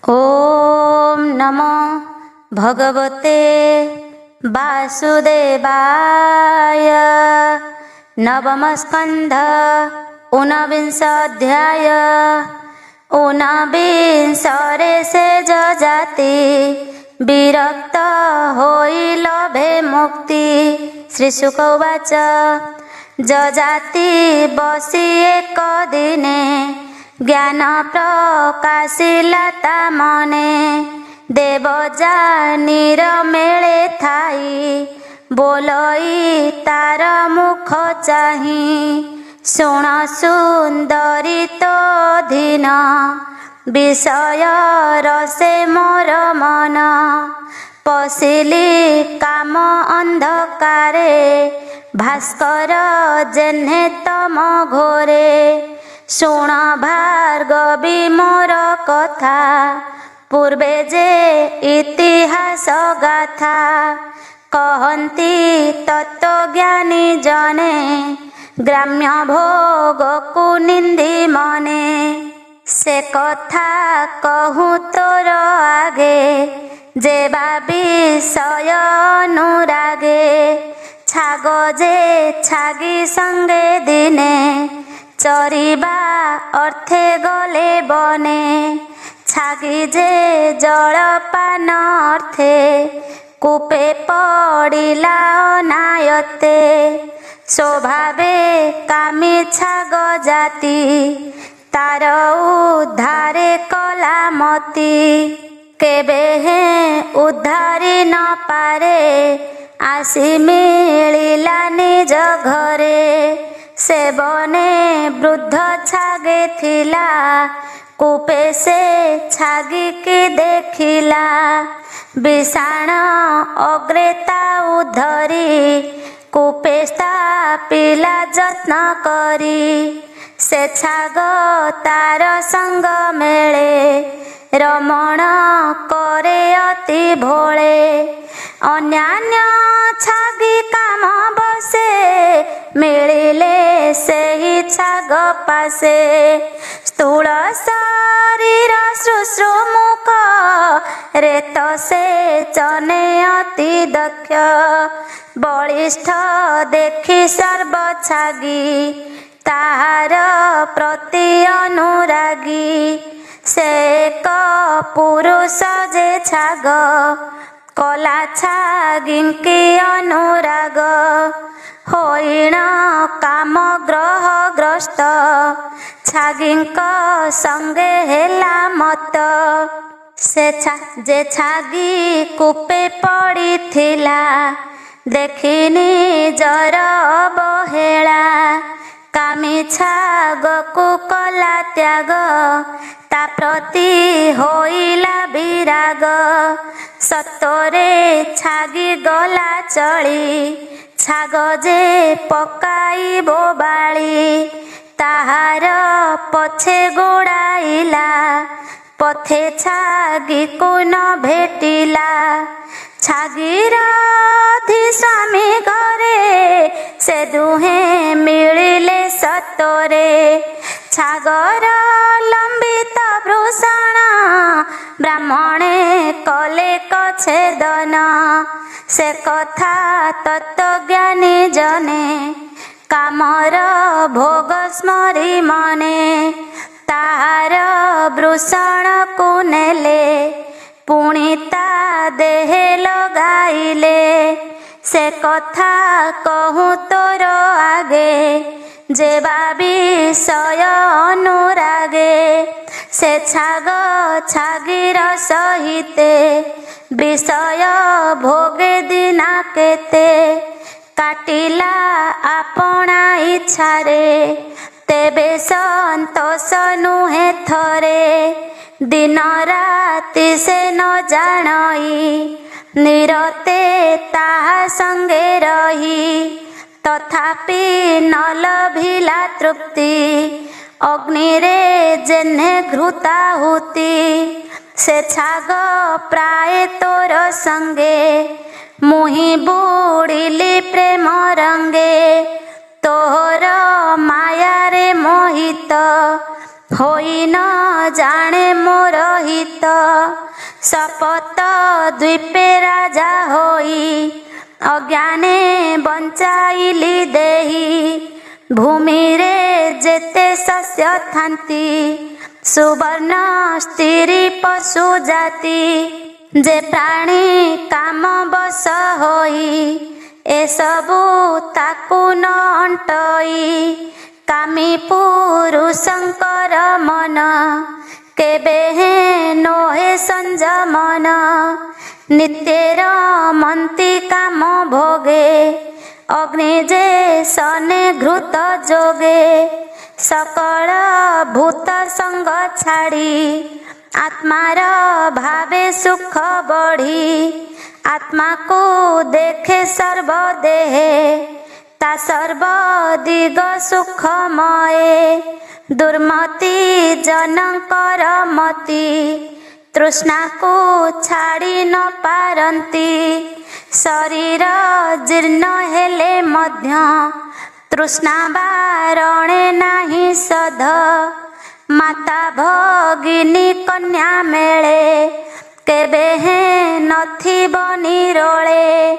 ओम नमो भगवते वासुदेवाय। नवम स्कंध ऊनविंशोऽध्याय। ऊनविंशरे से जाति विरक्त होई लभे मुक्ति। श्रीशुक उवाच जजाति बसी एक दिने ज्ञान प्रकाशिला ता मने। देव जानीर मेले थाई बोलई तार मुख चाही। शुण सुंदरी तो धीन विषय रसे मोर मन। पशिली काम अंधकारे भास्कर जेन्हे तम घोरे। शुण भार्गवी मोर कथा पूर्वे जे इतिहास गाथा। कहन्ति तत्वज्ञानी जने ग्राम्य भोग को निंदी मने। से कथा कहूँ तोर आगे जेबा विषय अनुरागे। छाग जे छागी संगे दिने चरिबा अर्थे गले बने। छागी जे जलपान अर्थे कूपे पड़िला अनायते। स्वभावे कामी छाग जाति तार उद्धारे कला मती। केबे हे उद्धारी न पारे आसी मिलिला निज घरे। से बने वृद्ध छागे थिला कूपे से छागी की देखिला। विषाण अग्रेता उधरी कूपे स्थापिला जत्न करी। से छाग तार संग मेले रमण करे अति भोले। अन्यान्य छागी काम बसे मिलिले सेही छाग पासे। स्थूल शरीर शुश्रू मुख रेत से चने अति दक्ष। बलिष्ठ देखि सर्व छागी ताहार प्रति अनुरागी। से एक पुरुष जे छाग कला छागिंकी अनुराग। होइण काम ग्रह ग्रस्त छागिंक संगे हेला मत। से जे छागी कूपे पड़ी थिला देखिनी जर अवहेला। कामी छाग को कला त्याग ता प्रति होइला विराग। सतरे छागी गला चली छाग जे पकाई बोबाली। ताहार पछे गोड़ाइला पथे छागी को न भेटिला। छागीर अधि स्वामी घरे से दुहे मिलिले सतरे। छागर लंबित भूषण ब्राह्मणे कले कछेदन। से कथा तत्वज्ञानी जने कामर भोग स्मरी मने। ताहार वृषण को नेले पुणिता देहे लगाइले। से कथा कहूँ तोर आगे जेबा विषय अनुरागे। से छाग छागीर सहिते विषय भोगे दिना केते। काटिला आपणा इच्छारे तेबे संतोष नुहे थरे। दिन राति से न जानई निरते ताहा संगे रही। तथापि न लभिला तृप्ति अग्नि रे जेन्हे घृताहुति। से छाग प्राय तोर संगे मुहि बुड़िली प्रेम रंगे। तोहर माया रे मोहित होई न जाने मोर हित। शपथ द्वीपे राजा होई अज्ञाने बंचाइली देही। भूमि रे जेते शस्य थांती सुवर्ण स्त्री पशु जाति। जे प्राणी काम बस होई एसबु ताकु न अंटई। कामी पुरुषंकर मन केबे हे नोहे संजमन। नित्येर मंती काम भोगे अग्नि जे सने घृत जोगे। सकल भूत संग छाड़ी आत्मार भावे सुख बढ़ी। आत्मा को देखे सर्वदेहे ता सर्व दिग सुखमय। दुर्मति जनकर मति तृष्णा को छाड़ी न पारंती। शरीर जीर्ण हेले मध्य तृष्णा बारणे नाही सध। माता भगिनी कन्या मेले केबे हे नथिब निरोळे।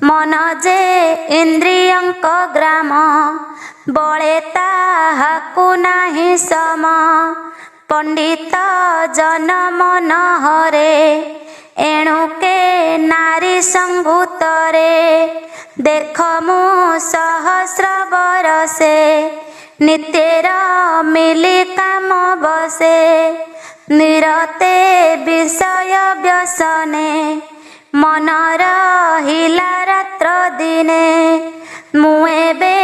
मन जे इंद्रियंक ग्राम बळे ताहाकु नाही सम। पंडित जन मन हरे एणुके नारी संभूतरे। देख मु सहस्र बरसे नित्येर मिली काम बसे। निरते विषय व्यसने मन रहिला रात्र दिने। मुए बे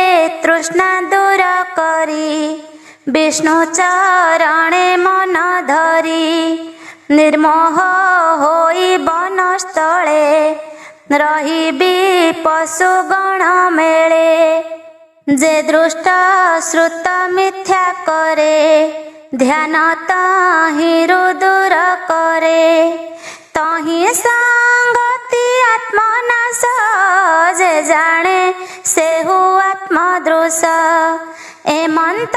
तृष्णा दूर करी विष्णु चरणे मन धरी। निर्मोह होई बनस्थळे रहिबी पशुगण मेळे। जे दृष्ट श्रुत मिथ्या करे ध्यान ताहि दूर करे। तहि संगति आत्मनाश जे जाने सेहु आत्मदृश। एमंत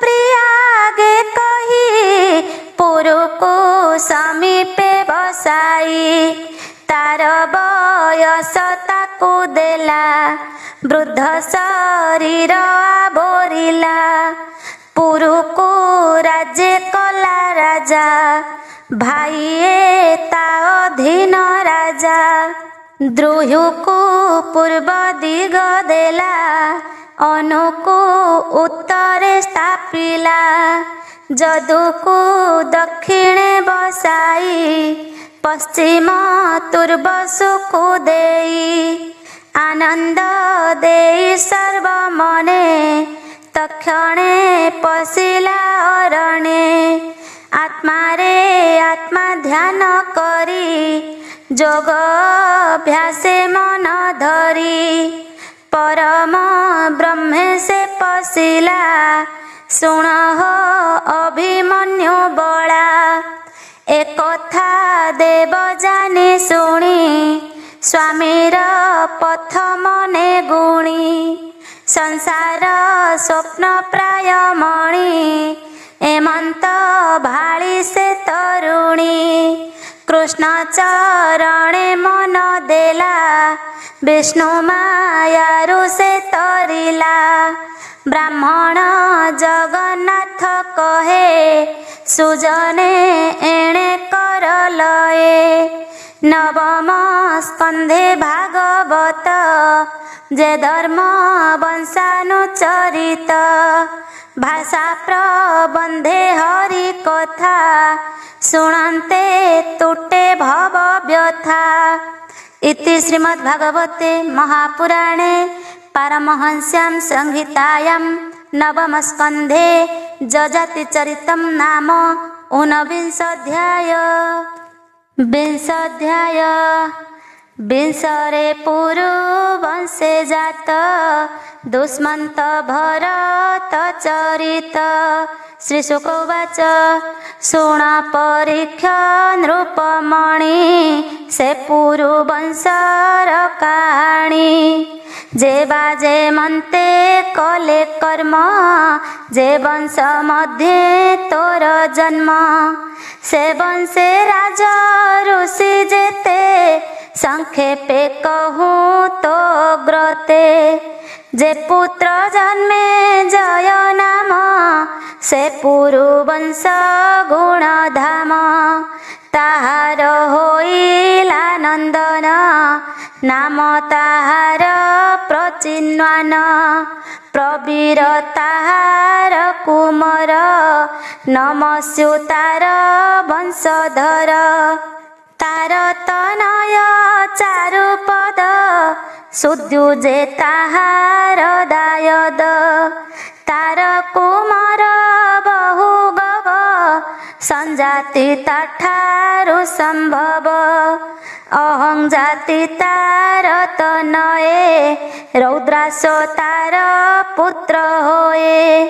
प्रियागे कही पुरुको समीपे बसाई। तार बयस ताकु देला वृद्ध शरीर आबोरिला। पुरुको राज्य कला राजा भाईए ता अधीन राजा। द्रुह्युको पूर्व दिग देला अनुको उत्तरे स्थापिला। जदुको दक्षिणे बसाई पश्चिम तुर्ब सुखु देई। आनंद देई सर्व मने तक्षणे पशिला अरणे। आत्मा रे आत्मा ध्यान करी जोग अभ्यासे मन धरी। परम ब्रह्मे से पशिला सुण हो अभिमन्यु बळा। एकथा देव जानी शुणी स्वामीर पथ मने गुणी। संसार स्वप्न प्राय मणि एमंत भाली से तरुणी। कृष्ण चरणे मन देला विष्णु मायारु से तरिला। ब्राह्मण जगन्नाथ कहे सुजने एणे कर लये। नवम स्कंधे भागवत जे धर्म वंशानुचरित। भाषा प्रबंधे हरि कथा शुणन्ते तुटे भव व्यथा। इति श्रीमद्भागवते महापुराणे पारमहंस्यां संहितायां नवम स्कंधे जजाति चरितम नाम ऊनविंशोऽध्याय। विंशोऽध्याय विंशरे पुरु वंशे जात दुष्मन्त भरत चरित। श्रीशुक उवाच शुण परीक्ष नृपमणि से पुरु वंशर काहाणी। जे बाजे मन्ते कले कर्म जे वंश मध्ये तोर जन्म से वंशे राजा ऋषि जेते संक्षेपे कहूँ तो ग्रते जे पुत्र जन्मे जय नाम से पुरु वंश गुण धाम ताहार होइला नंदन नाम ताहार प्रचिन्वान प्रवीर ताहार कुमार नमस्यु तार वंशधर तार तनय चारुपद सुद्युजे ताहार दायद तार कुमार बहु गव संजाति ताठारु संभव अहं जाति तार तनये रौद्रास तार पुत्र होए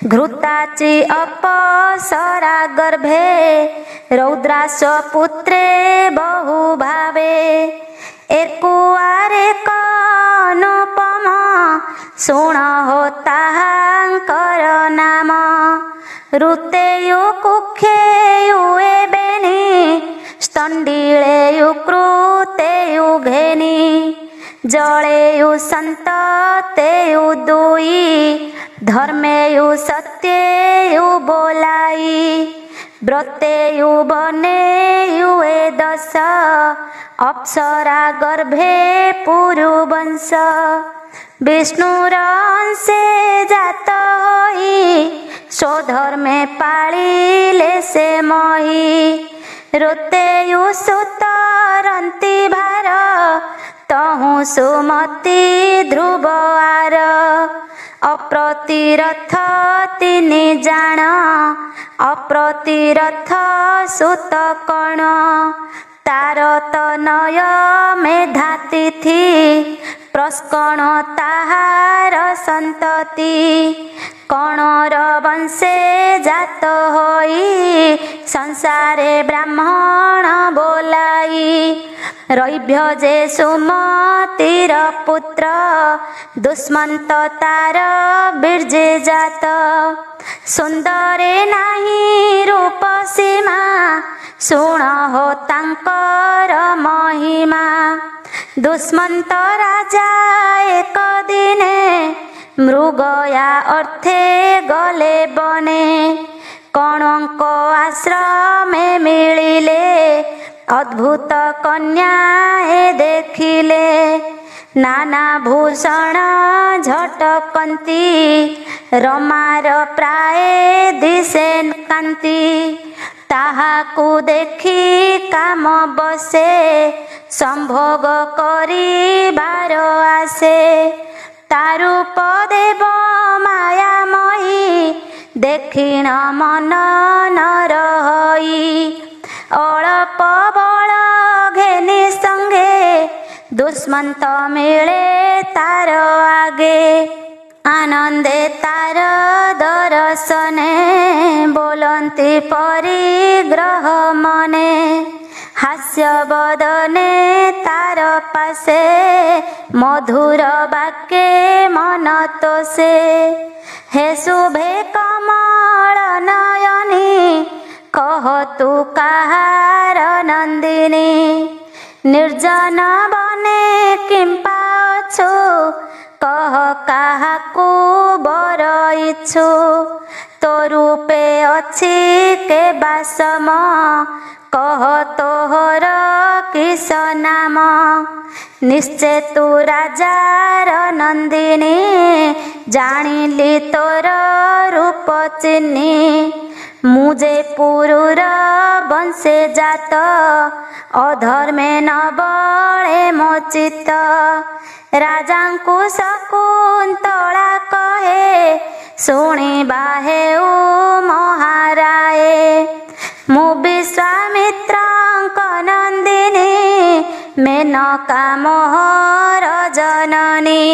घृताचि अपसरा गर्भे रौद्रास पुत्रे बहु भावे एकुआरे अनुपम शुण हो ताहांकर नाम ऋतेयु कुखेयु एबेनी स्तंडिलेयु कृतेयु घेनी जलेयु संततेयु दुई धर्मेयु सत्येयु बोलाई व्रतेयु बनेयु ए दश अप्सरा गर्भे पुरुवंश विष्णुरंशे जात होई स्वधर्मे पाळिले से मही ऋतेयु सुतरंती भार तहु सुमति ध्रुव आर अप्रतिरथ तिनि जाण अप्रतिरथ सुत कण तार तनय मेधातिथि प्रस्कण ताहार संतति कणर वंशे जात होई संसारे ब्राह्मण बोलाई रैभ्य जे सुमतिर पुत्र दुष्मंत तार बीर्जे जात सुंदरे नाही रूप सीमा शुण हो तांकर महिमा दुष्मंत राजा एक दिने मृगया अर्थे गले बने कणक आश्रमे मिलिले अद्भुत कन्या देखिले नाना भूषण झटकंती रमार प्राय दिशे कांति ताहाकु देखी काम बसे संभोग करिबार आसे तारूप देव मायामयी देखिण मन नर होई अल्प बल घेनी संगे दुष्मंत मिले तार आगे आनंदे तार दर्शने बोलंती परिग्रह मने हास्य बदने तार पासे मधुर वाक्ये मन तोसे हे शुभे कमल नयनी कह तू काहार नंदिनी निर्जन बने किंपा अछु कह काहाकू बर इच्छु तो रूपे अछि के बासम कह तोहर किस नाम निश्चय तू राजार नंदिनी जानिली तोर रूप चिन्नी मुझे पुरुर वंशे जात अधर्मे न बळे मो चित्त राजांकु शकुंतला कहे शुणिबा हेउ महाराए मु विश्वामित्रंक नंदिनी मेनका मोहर जननी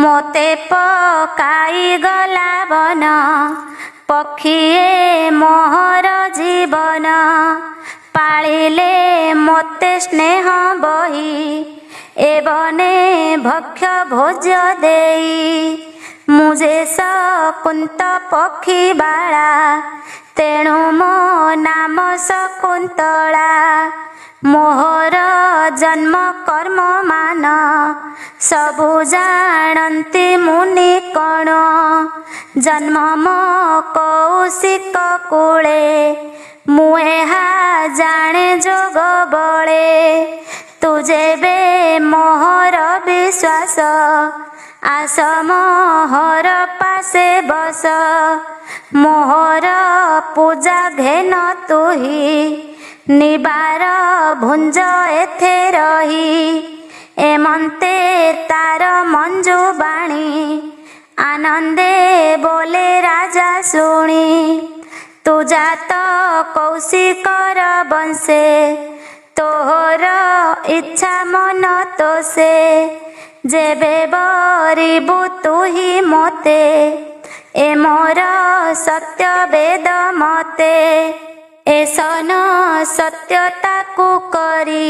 मोते पकाई गला बन पक्षीए मोहर जीवन पालिले मोते स्नेह बही ଏବନେ ଭକ୍ଷ ଭୋଜ୍ୟ ଦେଇ ମୁଁ ଯେ ଶକୁନ୍ତ ପକ୍ଷୀ ବାଳା ତେଣୁ ମୋ ନାମ ଶକୁନ୍ତଳା। ମୋହର ଜନ୍ମ କର୍ମ ମାନ ସବୁ ଜାଣନ୍ତି ମୁନି କଣ। ଜନ୍ମ ମୋ କୌଶିକ କୂଳେ ମୁଁ ଏହା ଜାଣେ ଯୋଗ ବଳେ। ତୁ ଯେବେ ମୋହର ବିଶ୍ୱାସ ଆସ ମୋହର ପାଶେ ବସ। ମୋହର ପୂଜା ଘେନ ତୁହି ନିବାର ଭୁଞ୍ଜ ଏଥେ ରହି। ଏମନ୍ତେ ତାର ମଞ୍ଜୁ ବାଣୀ ଆନନ୍ଦେ ବୋଲେ ରାଜା ଶୁଣି। ତୁ ଜାତ କୌଶିକର ବଂଶେ ତୋହର ଇଚ୍ଛା ମନ ତୋଷେ। ଯେବେ ବରିବୁ ତୁହି ମୋତେ ଏ ମୋର ସତ୍ୟ ବେଦ ମତେ। ଏସନ ସତ୍ୟତାକୁ କରି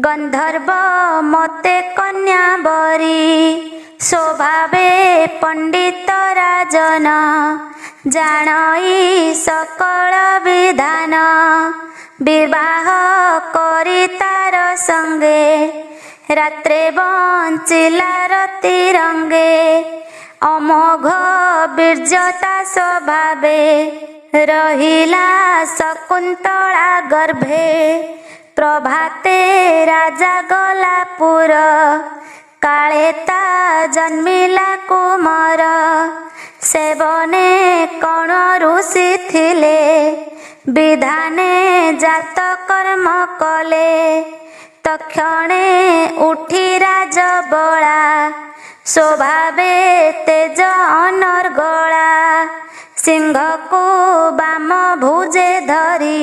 ଗନ୍ଧର୍ବ ମତେ କନ୍ୟା ବରି। ସ୍ୱଭାବେ ପଣ୍ଡିତ ରାଜନ ଜାଣଇ ସକଳ ବିଧାନ। ବିବାହ କରି ତାର ସଙ୍ଗେ ରାତ୍ରେ ବଞ୍ଚିଲା ରତି ରଙ୍ଗେ। ଅମୋଘ ବୀର୍ଯ୍ୟତା ସ୍ୱଭାବେ ରହିଲା ଶକୁନ୍ତଳା ଗର୍ଭେ। ପ୍ରଭାତେ ରାଜା ଗଲା ପୁର କାଳେ ତା ଜନ୍ମିଲା କୁମାର। ସେବନେ କଣ ଋଷି ଥିଲେ ବିଧାନେ ଜାତ କର୍ମ କଲେ। ତକ୍ଷଣେ ଉଠି ରାଜ ବଳା ସ୍ୱଭାବେ ତେଜ ଅନର୍ଗଳା। ସିଂହକୁ ବାମ ଭୁଜେ ଧରି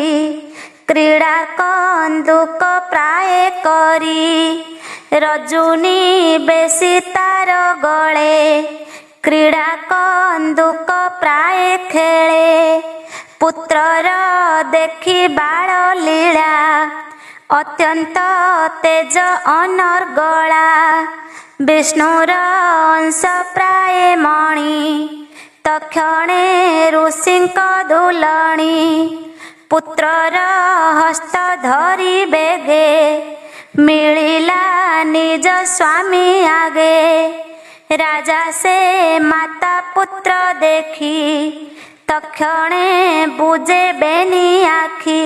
କ୍ରୀଡ଼ା କନ୍ଦୁକ ପ୍ରାୟ କରି। ରଜୁନି ବେଶୀ ତାର ଗଳେ କ୍ରୀଡ଼ା କନ୍ଦୁକ ପ୍ରାୟ ଖେଳେ। ପୁତ୍ରର ଦେଖି ବାଳ ଲୀଳା ଅତ୍ୟନ୍ତ ତେଜ ଅନର୍ଗଳା। ବିଷ୍ଣୁର ଅଂଶ ପ୍ରାୟ ମଣି ତକ୍ଷଣେ ଋଷିଙ୍କ ଦୁଲଣି। ପୁତ୍ରର ହସ୍ତ ଧରି ବେଗେ ମିଳିଲା ନିଜ ସ୍ୱାମୀ ଆଗେ। ରାଜା ସେ ମାତା ପୁତ୍ର ଦେଖି ତକ୍ଷଣେ ବୁଜେ ବେନି ଆଖି।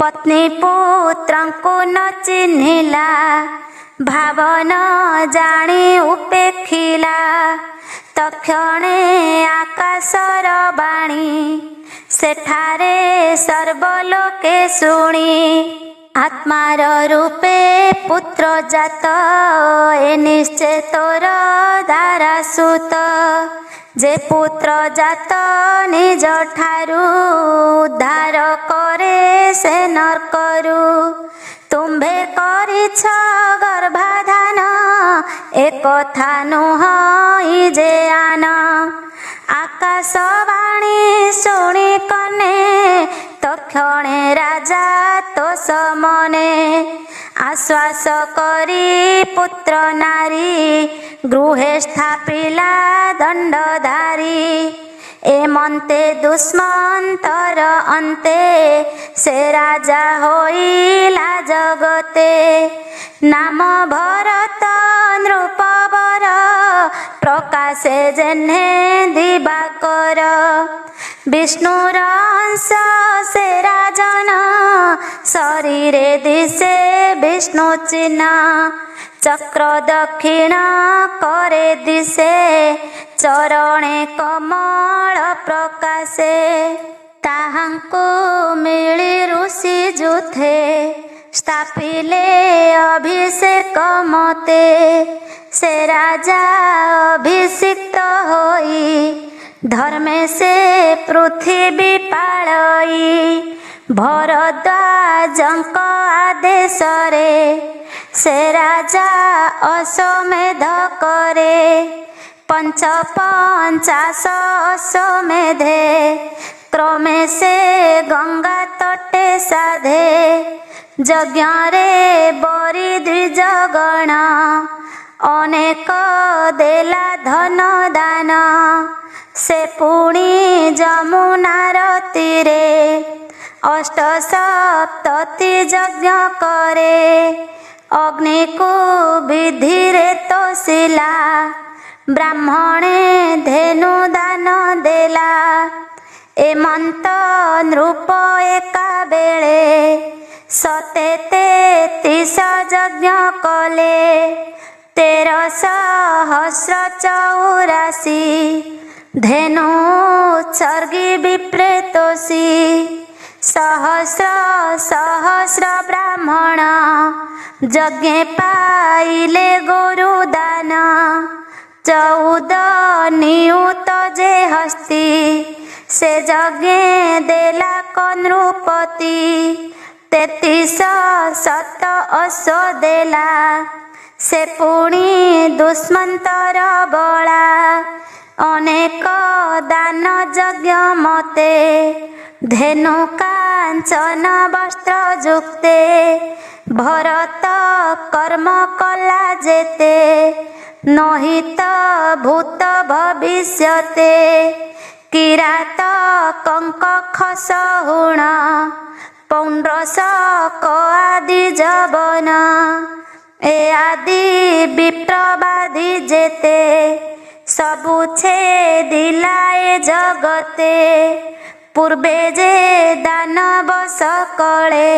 ପତ୍ନୀ ପୁତ୍ରଙ୍କୁ ନ ଚିହ୍ନିଲା ଭାବନ ଜାଣି ଉପେକ୍ଷିଲା। ତକ୍ଷଣେ ଆକାଶର ବାଣୀ ସେଠାରେ ସର୍ବଲୋକେ ଶୁଣି। ଆତ୍ମାର ରୂପେ ପୁତ୍ର ଜାତ ଏ ନିଶ୍ଚେ ତୋର ଦାରା ସୁତ। ଯେ ପୁତ୍ର ଜାତ ନିଜ ଠାରୁ ଉଦ୍ଧାର କରେ ସେ ନର୍କରୁ। ତୁମ୍ଭେ କରିଛ ଗର୍ଭାଧାନ ଏକଥା ନୁହଁ ଯେ ଆନ। ଆକାଶବାଣୀ ଶୁଣି କନେ ତକ୍ଷଣେ ରାଜା ତୋଷ ମନେ। ଆଶ୍ୱାସ କରି ପୁତ୍ର ନାରୀ ଗୃହେ ସ୍ଥାପିଲା ଦଣ୍ଡଧାରୀ। ଏମନ୍ତେ ଦୁଷ୍ମନ୍ତର ଅନ୍ତେ ସେ ରାଜା ହୋଇଲା ଜଗତେ। ନାମ ଭରତ ନୃପବର ପ୍ରକାଶେ ଯେହ୍ନେ ଦିବାକର। ବିଷ୍ଣୁର ଅଂଶ ସେ ରାଜନ ଶରୀରେ ଦିଶେ ବିଷ୍ଣୁ ଚିହ୍ନ। ଚକ୍ର ଦକ୍ଷିଣ କରେ ଦିଶେ ଚରଣେ କମଳ ପ୍ରକାଶେ। ତାହାଙ୍କୁ ମିଳି ଋଷି ଯୁଥେ ସ୍ଥାପିଲେ ଅଭିଷେକ ମତେ। ସେ ରାଜା ଅଭିଷିକ୍ତ ହୋଇ ଧର୍ମେ ସେ ପୃଥିବୀ ପାଳଇ। ଭରଦ୍ୱାଜଙ୍କ ଆଦେଶରେ ସେ ରାଜା ଅଶ୍ୱମେଧ କରେ। 55 ଅଶ୍ୱମେଧେ क्रमे से गंगा तटे साधे यज्ञ रे बरी द्विजगण अनेक देला धन दान से पुणी जमुनार तीरे अष्ट सप्तति यज्ञ करे अग्नि को विधि रे तोषिला ब्राह्मणे धेनु दान देला एमंत नृप एका बेले 33 यज्ञ कले 1384 धेनु उत्सर्गी विप्रेतोषी सहस्र ब्राह्मण यज्ञ पाइले गोरुदान 14 नियुत जे हस्ती से यज्ञ देला कनृपति 33 शत अश्व देला से पुणी दुष्मंतर बला अनेक दान यज्ञ मते धेनु कांचन वस्त्र जुक्ते भरत कर्म कला जेते नहित भूत भविष्यते किरात कंक खसहुण पौंड्रस क आदि जवन ए आदि विप्रवादी जेते सबु छेदिलाए जगते पूर्वे जे दानव सकले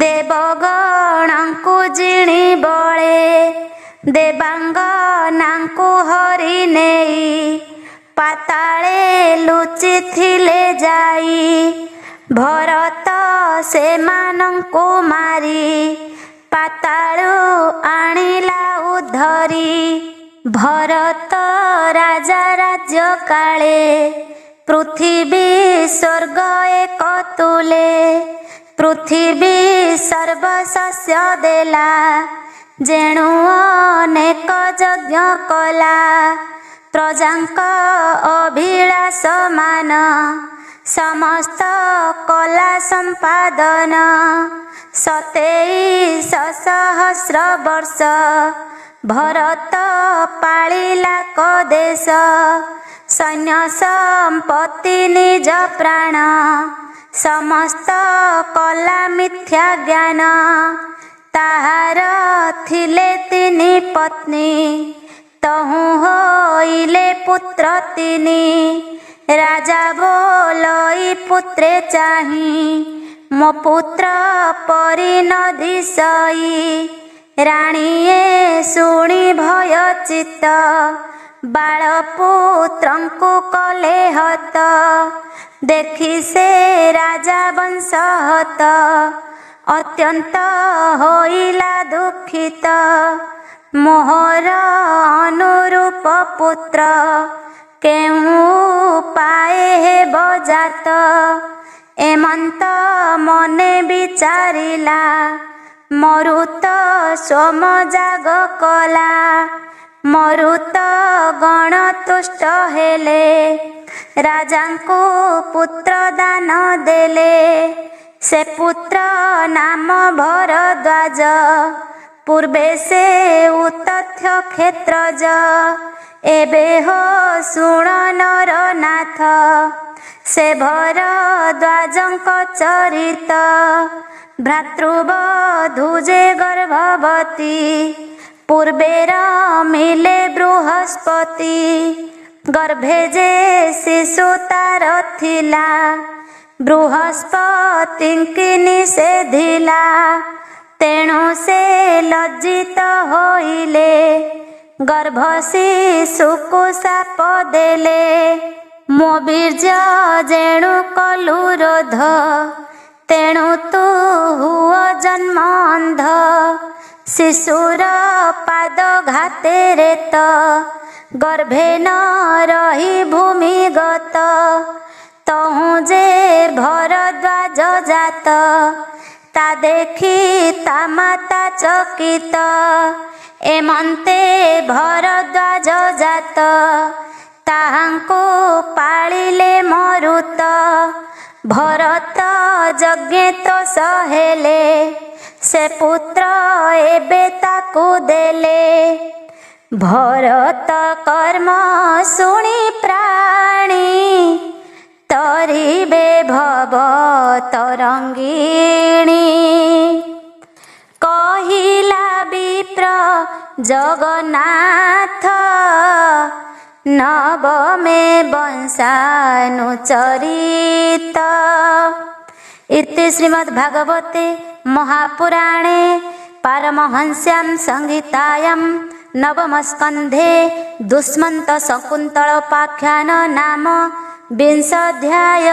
देवगणଙ୍କୁ जिणी बळे देवांगनाଙ୍କୁ हरि नेई पाताळे लुचिथिले जाई भरत सेमानଙ୍କୁ मारी पाताळु आଣିला उद्धरी भरत राजा राज्य काले पृथ्वी स्वर्ग एक तुले पृथ्वी सर्वशस्य देला जेणु अनेक यज्ञ कला प्रजांक अभिलाष मान समस्त कला संपादन 27 सहस्र वर्ष भरत पालिला कदेश सैन्य संपत्ति निज प्राण समस्त कला मिथ्या ज्ञान ताहार थिले 3 पत्नी तहु होइले पुत्र 3 राजा बोलई पुत्रे चाही मो पुत्र परी नदी सई राणीए शुणी भय चित्त बालपुत्रंकु कले हत देखी से राजा वंश हत अत्यंत होइला दुखित मोहर अनुरूप पुत्र केहू पाए हे बजात एमंत मने विचारिला मरुत सोम जाग कला मरुत गण तुष्ट हेले राजांकु पुत्र दान देले से पुत्र नाम भरद्वाज पूर्वे से उतथ्य क्षेत्रज एबे हो शुण नरनाथ से भरद्वाजंक चरित भ्रातृवधूजे गर्भवती पूर्वेर मिले बृहस्पति गर्भे जे शिशु तार थिला बृहस्पति निषेधिला तेणु से लज्जित होइले गर्भ शिशुकु शाप देले मो बीर्ज जेणु कलु रोध तेणु तू हुओ जन्म अंध शिशुर पाद घाते रेत गर्भे न रही भूमिगत तहु जे भरद्वाज जात ता देखी ता माता चकित एमंते भरद्वाज जात ତାହାଙ୍କୁ ପାଳିଲେ ମରୁତ ଭରତ ଯଜ୍ଞେ ତ ସହେଲେ ସେ ପୁତ୍ର ଏବେ ତାକୁ ଦେଲେ ଭରତ କର୍ମ ଶୁଣି ପ୍ରାଣୀ ତରିବେ ଭବ ତରଙ୍ଗିଣୀ କହିଲା ବିପ୍ର ଜଗନ୍ନାଥ ନବ ମେ ବଂଶାनुचरित। इति श्रीमद्भागवते महापुराणे पारमहंस्यां संहितायां नवमस्कन्धे दुष्मन्तशकुन्तलोपाख्यान नाम 20 अध्याय।